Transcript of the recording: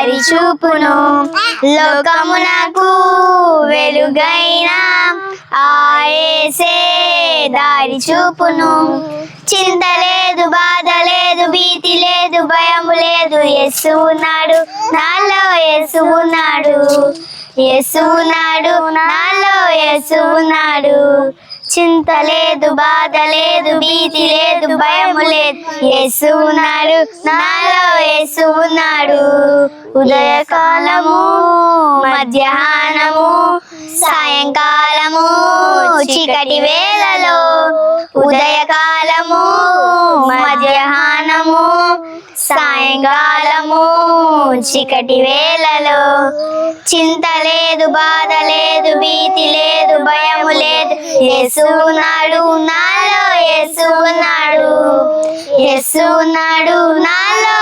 దారి చూపును, లోకమునకు వెలుగైన ఆ యేసే దారి చూపును. చింత లేదు, బాధ లేదు, భీతి లేదు, భయము లేదు, యేసు ఉన్నాడు నాలో, యేసు ఉన్నాడు, యేసు ఉన్నాడు నాలో, యేసు ఉన్నాడు. చింత లేదు, బాధ లేదు, భీతి లేదు, భయము లేదు, యేసు ఉన్నాడు నాలో, యేసు ఉన్నాడు. ఉదయకాలము, మధ్యాహ్నము, సాయంకాలము, చీకటి వేళలో, ఉదయకాలము, మధ్యాహ్నము, సాయంకాలము, చీకటి వేళలో. చింత లేదు, బాధ లేదు, భీతి లేదు, భయము లేదు, యేసు ఉన్నాడు నాలో, యేసు ఉన్నాడు, యేసు ఉన్నాడు నాలో,